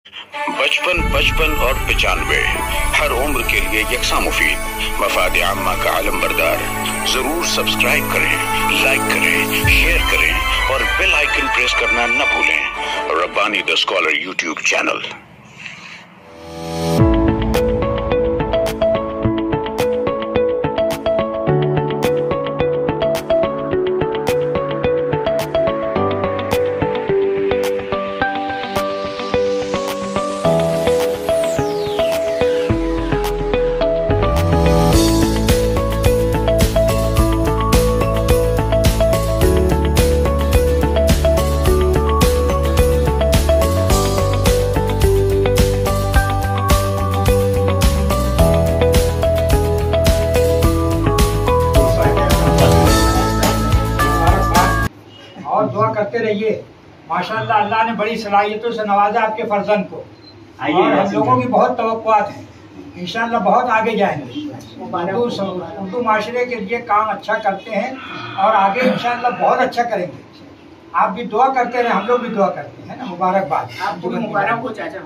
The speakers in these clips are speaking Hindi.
55, 55 और 95 हर उम्र के लिए यकसा मुफीद, मफाद आम्मा का आलम बरदार। जरूर सब्सक्राइब करें, लाइक करें, शेयर करें और बेल आइकन प्रेस करना न भूलें। Rabbani the scholar YouTube channel. और दुआ करते रहिए। माशाअल्लाह, अल्लाह ने बड़ी सलाहियतों से नवाजा आपके फर्जंद को, और हम लोगों की बहुत तवक्कुआत है। इंशाअल्लाह बहुत आगे जाएंगे। उर्दू माशरे के लिए काम अच्छा करते हैं और आगे इंशाअल्लाह बहुत अच्छा करेंगे। आप भी दुआ करते रहे, हम लोग भी दुआ करते हैं ना। मुबारकबाद आपको, मुबारक हो चाचा।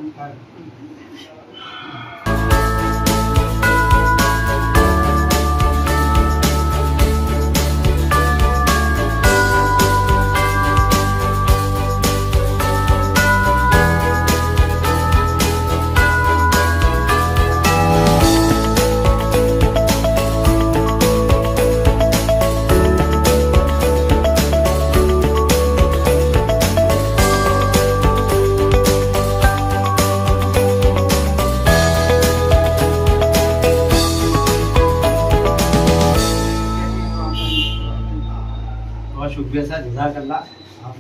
बहुत शुक्रिया सर, जज़ाकल्लाह। आप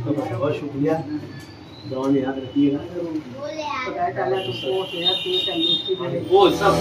बहुत शुक्रिया। दुआ में याद रखिएगा। वो सब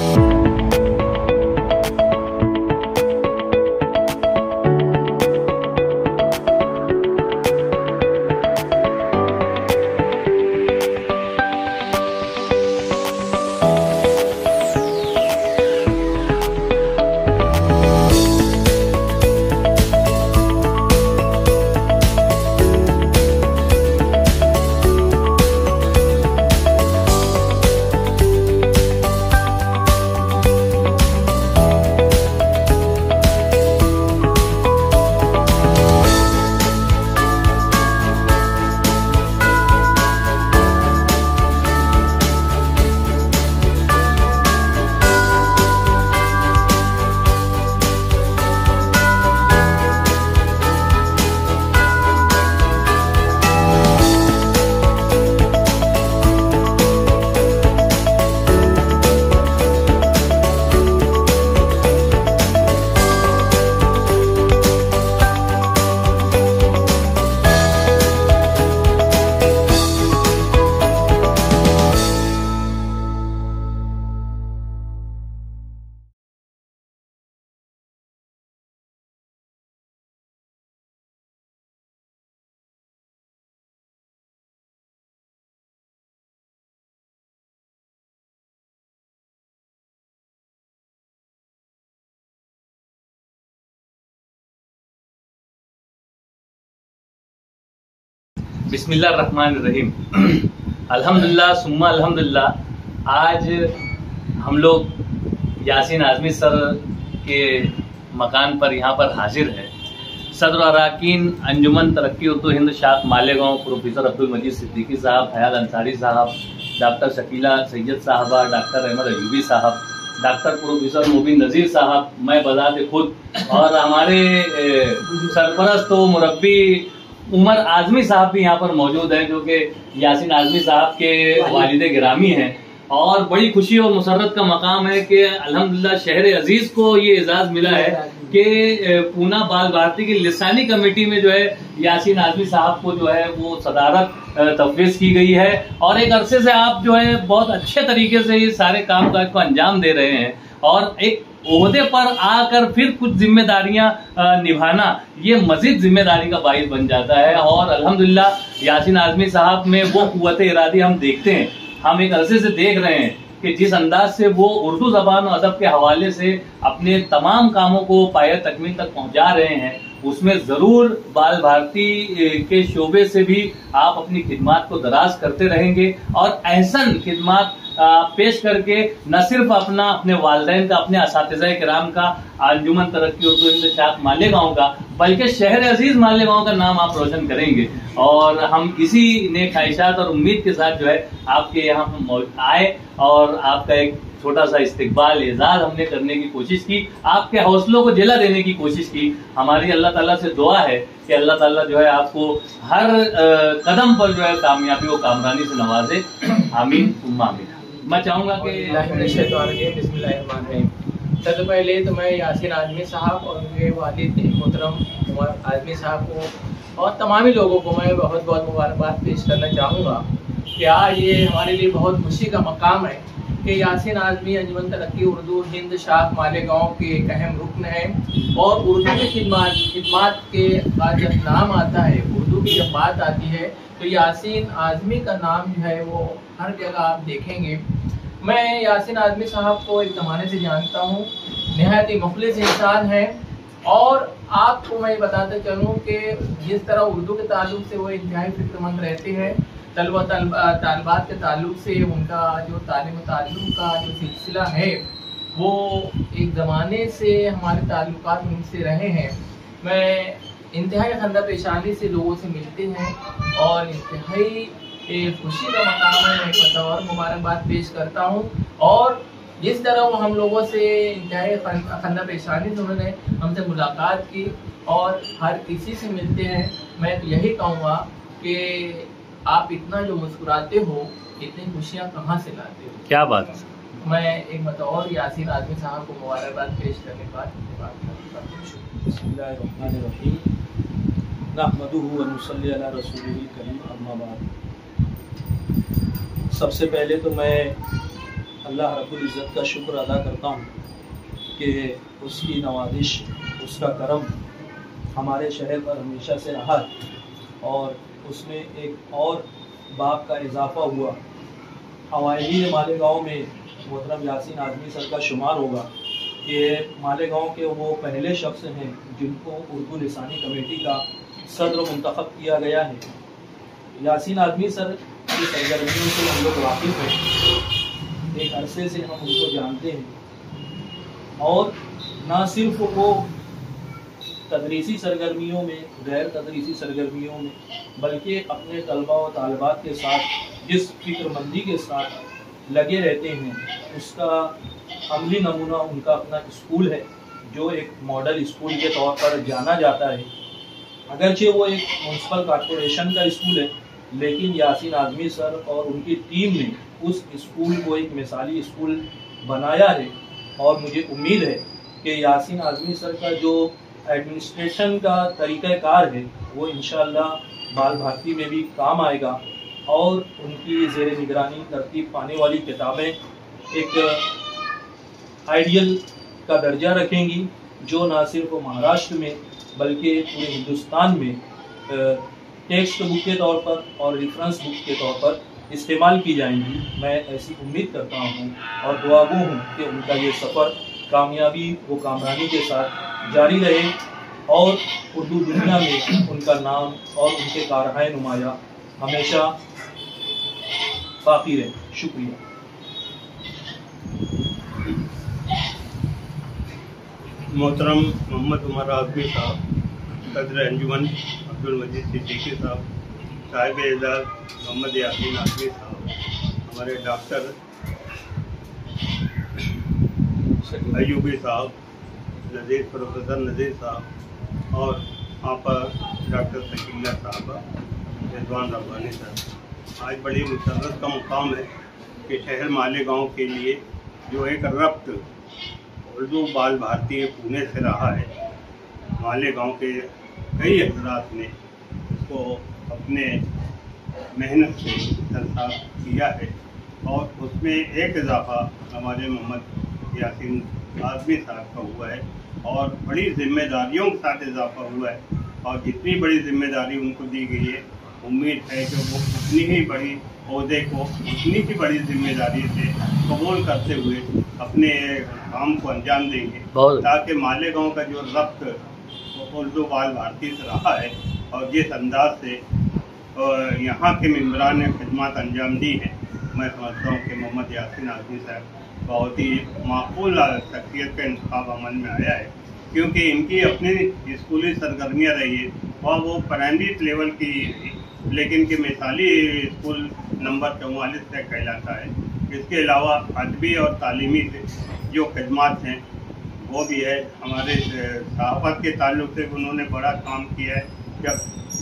बिस्मिल्लाहिर्रहमानिर्रहीम। अल्हम्दुलिल्लाह सुम्मा अल्हम्दुलिल्लाह। आज हम लोग यासीन आज़मी सर के मकान पर यहाँ पर हाजिर है। सदर अराकीन अंजुमन तरक्की उर्दू हिंद शाख मालेगांव प्रोफेसर अब्दुल मजीद सिद्दीकी साहब, हयात अंसारी साहब, डॉक्टर शकीला सैयद साहबा, डॉक्टर अहमद अयूबी साहब, डॉक्टर प्रोफेसर मुबीन नज़ीर साहब, मैं बजाते खुद, और हमारे सरपरस्त व मुरब्बी उमर आज़मी साहब भी यहाँ पर मौजूद हैं, जो कि यासीन आज़मी साहब के वालिद गिरामी हैं। और बड़ी खुशी और मुसर्रत का मकाम है कि अल्हम्दुलिल्लाह शहर अजीज को ये एजाज मिला है कि पूना बाल भारती की लिसानी कमेटी में जो है यासीन आज़मी साहब को जो है वो सदारत तफवीज़ की गई है। और एक अरसे से आप जो है बहुत अच्छे तरीके से ये सारे कामकाज को अंजाम दे रहे हैं, और एक ओहदे पर आकर फिर कुछ जिम्मेदारियां निभाना ये मजीद जिम्मेदारी का बाइस बन जाता है। और अल्हम्दुलिल्लाह यासीन आज़मी साहब में वो कुव्वत इरादी हम देखते हैं, हम एक अरसे से देख रहे हैं कि जिस अंदाज से वो उर्दू जबान और अदब के हवाले से अपने तमाम कामों को पाया तकमील तक पहुंचा रहे हैं, उसमें जरूर बाल भारती के शोबे से भी आप अपनी खिदमात को दराज करते रहेंगे और एहसन खिदमात पेश करके न सिर्फ अपने वालिदैन का, अपने असातिज़ा किराम का, अंजुमन तरक्की उर्दू हिंद शाख मालेगांव का, बल्कि शहर अजीज मालेगांव का नाम आप रोशन करेंगे। और हम इसी नेक ख्वाहिशात और उम्मीद के साथ जो है आपके यहाँ आए और आपका एक छोटा सा इस्तकबाल एजाज हमने करने की कोशिश की, आपके हौसलों को जिला देने की कोशिश की। हमारी अल्लाह ताला से दुआ है कि अल्लाह ताला जो है आपको हर कदम पर जो है कामयाबी व कामरानी से नवाजे। आमीन सुम्मा आमीन। मैं चाहूंगा कि सबसे पहले तो मैं यासीन आज़मी साहब और उनके वालिद मोहतरम उमर आज़मी साहब को और तमामी लोगों को मैं बहुत बहुत मुबारकबाद पेश करना चाहूँगा कि आज ये हमारे लिए बहुत खुशी का मकाम है कि यासीन आज़मी अंजुमन तरक्की उर्दू हिंद शाख मालेगांव के एक अहम रुकन है। और उर्दू की खिदमात के बाद जब नाम आता है, उर्दू की जब बात आती है, तो यासीन आज़मी का नाम जो है वो हर जगह आप देखेंगे। मैं यासीन आज़मी साहब को एक ज़माने से जानता हूँ, नहायत ही मुखलिस इंसान है। और आपको मैं बताता चलूँ कि जिस तरह उर्दू के ताल्लुक से वो इंतहाई फिक्रमंद रहते हैं, तलबा तालिबात के ताल्लुक से उनका जो तालीम ताल्लुम का जो सिलसिला है वो एक ज़माने से हमारे ताल्लुकात उनसे रहे हैं। मैं इंतहाई खंदा पेशानी से लोगों से मिलते हैं और इंतहाई खुशी का मकाम है। मैं एक और मुबारकबाद पेश करता हूँ। और जिस तरह वो हम लोगों से इंतहाई खंदा पेशानी से उन्होंने हमसे मुलाकात की और हर किसी से मिलते हैं, मैं तो यही कहूँगा कि आप इतना जो मुस्कुराते हो, इतनी खुशियाँ कहाँ से लाते हो। क्या बात। मैं एक बतौर यासीन आज़मी साहब को मुबारकबाद पेश करने के बाद नहमदुहु व नुसल्ली अला रसूलिहिल करीम, अम्मा बाद। सबसे पहले तो मैं अल्लाह रब्बुल इज़्ज़त का शुक्र अदा करता हूँ कि उसकी नवाजिश, उसका करम हमारे शहर पर हमेशा से रहा है और उसमें एक और बाप का इजाफ़ा हुआ। अवाइली मालेगांव में मोहतरम यासीन आज़मी सर का शुमार होगा कि मालेगांव के वो पहले शख्स हैं जिनको उर्दू लिसानी कमेटी का सदर मुंतखब किया गया है। यासीन आज़मी सर की सरगर्मियों से हम लोग वाकिफ़ हैं, एक अरसे से हम उनको जानते हैं। और ना सिर्फ वो तदरीसी सरगर्मियों में, गैर तदरीसी सरगर्मियों में, बल्कि अपने तलबा व तालिबात के साथ जिस फिक्रमंदी के साथ लगे रहते हैं, उसका अमली नमूना उनका अपना स्कूल है जो एक मॉडल स्कूल के तौर पर जाना जाता है। अगरचे वो एक म्यूनसिपल कॉर्पोरेशन का स्कूल है, लेकिन यासीन आज़मी सर और उनकी टीम ने उस स्कूल को एक मिसाली स्कूल बनाया है। और मुझे उम्मीद है कि यासीन आज़मी सर का जो एडमिनिस्ट्रेशन का तरीक़ाकार है वो इंशाअल्लाह बाल भारती में भी काम आएगा और उनकी ज़ेर निगरानी तरतीब पाने वाली किताबें एक आइडियल का दर्जा रखेंगी, जो ना सिर्फ महाराष्ट्र में बल्कि पूरे हिंदुस्तान में टेक्स्ट बुक के तौर पर और रेफरेंस बुक के तौर पर इस्तेमाल की जाएंगी। मैं ऐसी उम्मीद करता हूँ और दुआगो हूँ कि उनका ये सफ़र कामयाबी व कामरानी के साथ जारी रहे और उर्दू दुनिया में उनका नाम और उनके कारहाय नुमाया हमेशा बाकी रहे। शुक्रिया। मोहतरम मोहम्मद उमर आज़मी साहब, सदर अंजुमन अब्दुल मजीद सिद्दीकी साहब, साहिब एजाज मोहम्मद यासीन आज़मी साहब, हमारे डॉक्टर अयूबी साहब, नज़ीर प्रोफेसर नज़ीर साहब और आपा डॉक्टर शकीला साहबा, रिजवान रब्बानी साहब। आज बड़ी मुसर्रत का मुकाम है कि शहर मालेगांव के लिए जो एक रब्त उर्दू बाल भारती पुणे से रहा है, मालेगांव के कई हजरात ने इसको अपने मेहनत से सरसार किया है और उसमें एक इजाफा हमारे मोहम्मद यासीन आज़मी साहब का हुआ है और बड़ी जिम्मेदारियों के साथ इजाफा हुआ है। और जितनी बड़ी जिम्मेदारी उनको दी गई है, उम्मीद है कि वो उतनी ही बड़ी ओहदे को उतनी ही बड़ी जिम्मेदारी से कबूल करते हुए अपने काम को अंजाम देंगे, ताकि मालेगांव का जो रब्त उर्दू बाल भारती से रहा है और जिस अंदाज से यहाँ के मेम्बरान ने खिदमत अंजाम दी है, मैं समझता हूँ कि मोहम्मद यासीन आज़मी साहब बहुत ही माकूल शख्सियत का इंतखाब अमल में आया है, क्योंकि इनकी अपनी स्कूली सरगर्मियाँ रही है और वो प्राइमरी लेवल की, लेकिन कि मिसाली स्कूल नंबर 44 तक कहलाता है। इसके अलावा अदबी और तालीमी जो खिदमत हैं वो भी है। हमारे सहाफ़त के ताल्लुक से उन्होंने बड़ा काम किया है,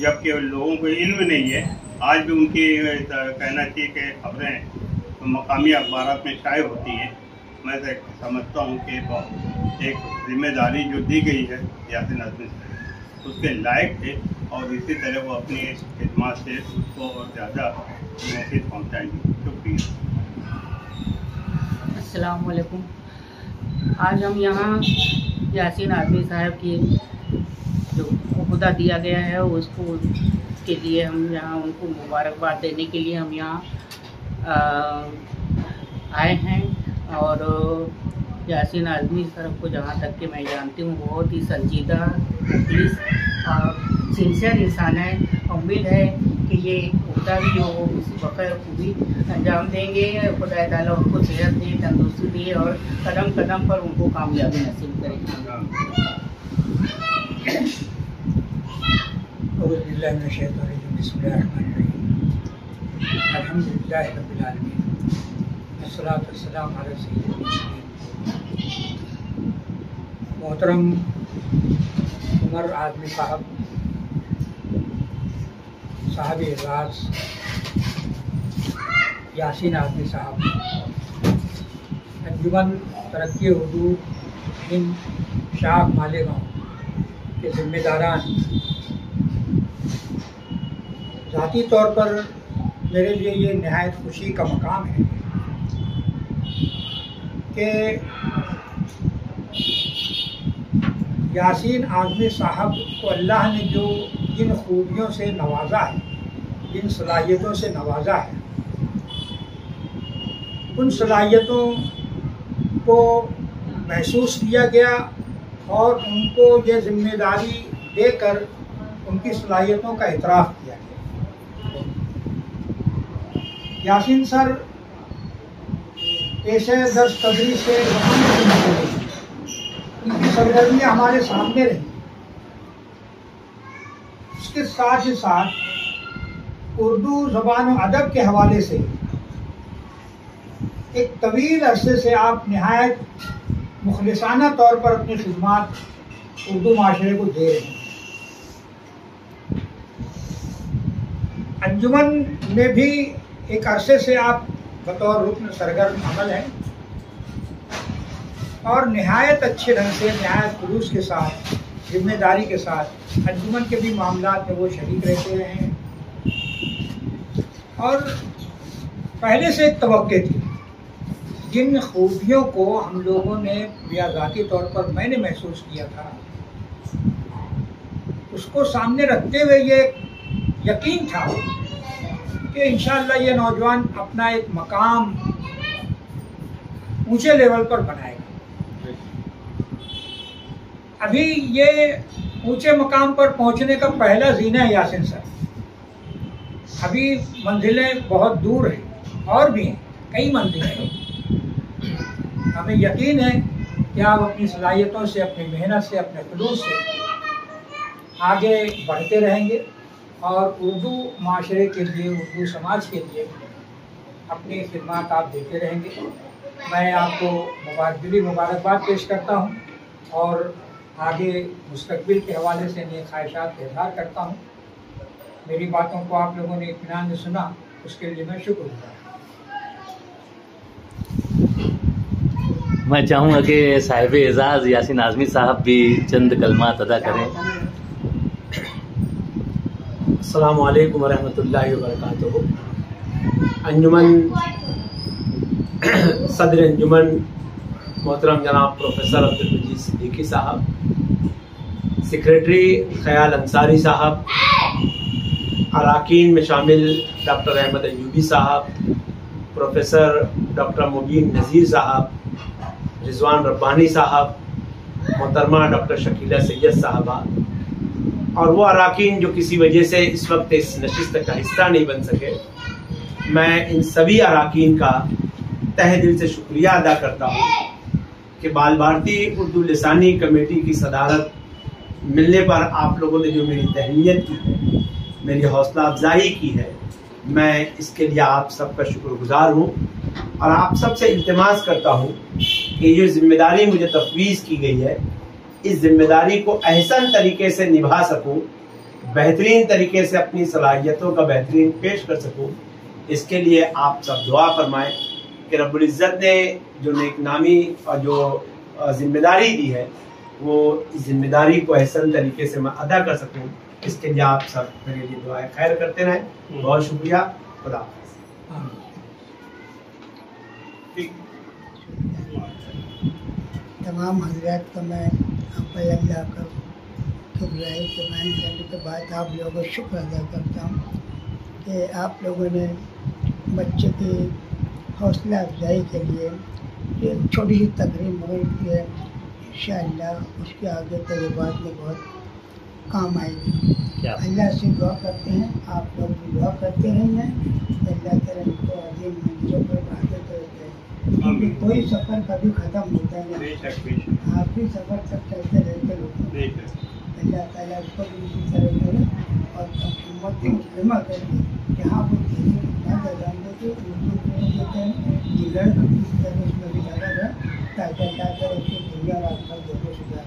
जबकि लोगों को इल्म नहीं है। आज भी उनकी कहना चाहिए कि खबरें मकामी अखबार में शाये होती हैं। मैं समझता हूँ कि एक जिम्मेदारी जो दी गई है यासीन आज़मी से उसके लायक थे और इसी तरह वो अपनी खिदमत से उसको और ज़्यादा मैसेज पहुँचाएंगे। शुक्रिया। अस्सलाम वालेकुम। आज हम यहाँ यासीन आज़मी साहब की जो ओहदा दिया गया है उसको के लिए हम यहाँ उनको मुबारकबाद देने के लिए हम यहाँ आए हैं। और यासीन आज़मी साहब को जहाँ तक कि मैं जानती हूँ बहुत ही संजीदा, मुखलिस और सिंसियर इंसान है। उम्मीद है कि ये ओहदा भी जो इस वक्त भी अंजाम देंगे। खुदा ताला उनको सेहत दे, तंदुरुस्ती दे और कदम कदम पर उनको कामयाबी नसीब करेगी। अल्हम्दुलिल्लाह रब्बिल आलमीन, अस्सलातु वस्सलामु अला सय्यिदिल मुरसलीन। मोहतरम उमर आज़मी साहब, साहब एजाज़ यासीन आज़मी साहब, अंजुमन तरक्की उर्दू हिंद शाख मालेगांव के जिम्मेदारान, ज़ाती तौर पर मेरे लिए ये नहायत खुशी का मकाम है कि यासीन आज़मी साहब को अल्लाह ने जो जिन खूबियों से नवाजा है, जिन सलाहियतों से नवाजा है, उन सलाहियतों को महसूस किया गया और उनको ये जिम्मेदारी देकर उनकी सलाहियतों का इतराफ़ किया गया। यासीन सर पेशे दर्स कदरी से उनकी सरगर्मियाँ हमारे सामने रही। उसके साथ ही साथ उर्दू ज़बान और अदब के हवाले से एक तवील अरसे से आप निहायत मुखलिसाना तौर पर अपनी खिदमत उर्दू माशरे को दे रहे हैं। अंजुमन में भी एक अरसे से आप बतौर रुकन सरगर्म अमल हैं और नहायत अच्छे ढंग से, नहायत खुलूस के साथ, जिम्मेदारी के साथ अंजुमन के भी मामलात में वो शरीक रहते रहे हैं। और पहले से एक तवक्के थी, जिन खूबियों को हम लोगों ने या ज़ाती तौर पर मैंने महसूस किया था, उसको सामने रखते हुए ये यकीन था कि इंशाअल्लाह ये नौजवान अपना एक मकाम ऊंचे लेवल पर बनाएगा। अभी ये ऊंचे मकाम पर पहुंचने का पहला जीना है यासीन सर। अभी मंजिलें बहुत दूर हैं और भी हैं, कई मंजिलें हैं। हमें यकीन है कि आप अपनी सलाहियतों से, अपनी मेहनत से, अपने खुलूस से आगे बढ़ते रहेंगे और उर्दू माशरे के लिए, उर्दू समाज के लिए अपनी खिदमत आप देते रहेंगे। मैं आपको दिली मुबारकबाद पेश करता हूँ और आगे मुस्तकबिल के हवाले से नए ख्वाहिशात का इज़हार करता हूँ। मेरी बातों को आप लोगों ने इत्मीनान से सुना, उसके लिए मैं शुक्रगुज़ार। मैं चाहूँगा कि साहिब एजाज़ यासीन आज़मी साहब भी चंद कलमात अदा करें। अस्सलामु अलैकुम वरहमतुल्लाहि वबरकातुहू। अंजुमन सदर अंजुमन मोहतरम जनाब प्रोफेसर अब्दुल मजीद सिद्दीकी साहब, सेक्रेटरी ख्याल अंसारी साहब, अरकान में शामिल डॉक्टर अहमद अयूबी साहब, प्रोफेसर डॉक्टर मुबीन नज़ीर साहब, रिजवान रब्बानी साहब, मोहतरमा डॉक्टर शकीला सैयद साहबा और वो अराकीन जो किसी वजह से इस वक्त इस नशिस्त का हिस्सा नहीं बन सके, मैं इन सभी अराकीन का तहे दिल से शुक्रिया अदा करता हूँ कि बाल भारती उर्दू लिसानी कमेटी की सदारत मिलने पर आप लोगों ने जो मेरी तहनीत की है, मेरी हौसला अफजाई की है, मैं इसके लिए आप सबका शुक्रगुजार हूँ और आप सबसे इल्तिमास करता हूँ कि ये जिम्मेदारी मुझे तफवीज़ की गई है, इस जिम्मेदारी को अहसन तरीके से निभा सकूँ, बेहतरीन तरीके से अपनी सलाहियतों का बेहतरीन पेश कर सकूँ। इसके लिए आप सब दुआ फरमाएं कि रब्बुल इज़्ज़त ने जो नेकनामी और जो जिम्मेदारी दी है, वो इस जिम्मेदारी को अहसन तरीके से मैं अदा कर सकूँ। इसके लिए आप सब मेरे लिए दुआएं खैर करते रहें। बहुत शुक्रिया। खुदा हाफ़िज़। तमाम हज़रात को मैं अल्लाह का शुक्रिया के बयान करने के बाद आप लोगों को शुक्र अदा करता हूँ कि आप लोगों ने बच्चे की हौसला अफजाई के लिए एक छोटी सी तकरीब मुकर की है। इंशाअल्लाह उसके आगे तजुर्बात में बहुत काम आएगी। अल्लाह से दुआ करते हैं, आप लोग भी दुआ करते रहिए, अल्लाह ताला इनको अजीम मंजिलों पर बढ़ाते रहते हैं, क्योंकि कोई सफ़र कभी ख़त्म होता नहीं, आखिरी सफ़र तक चलते रहते लोग। अल्लाह ताला उसको भी इसी तरह करे और उम्मत मुस्लिमा करे, जहाँ वो जान देते उर्दू देते हैं जिगर इस तरह उसमें भी लगा रहे, ताकि अल्लाह ताला उसकी दुनिया और आखिरत दोनों सुधार।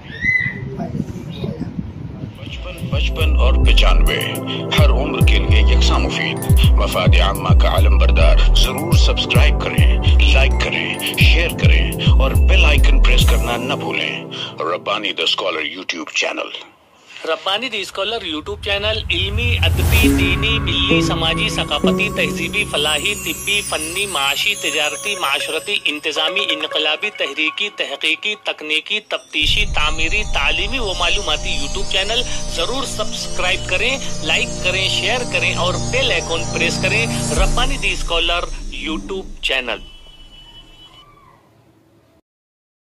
बचपन और 95 हर उम्र के लिए यकसा मुफीद। मफाद आम्मा का आलम बरदार। जरूर सब्सक्राइब करें, लाइक करें, शेयर करें और बेल आइकन प्रेस करना न भूलें। Rabbani the scholar YouTube channel. Rabbani the scholar YouTube channel इल्मी, अदबी, दीनी, बिल्ली, समाजी, सकाफती, तहजीबी, फलाही, तिब्बी, फन्नी, माशी, तिजारती, माशरती, इंतजामी, इनकलाबी, तहरीकी, तहकीकी, तकनीकी, तफ्तीशी, तामीरी, तालीमी व मालूमाती यूट्यूब चैनल जरूर सब्सक्राइब करें, लाइक करें, शेयर करें और बेल आइकन प्रेस करें। Rabbani the scholar YouTube channel.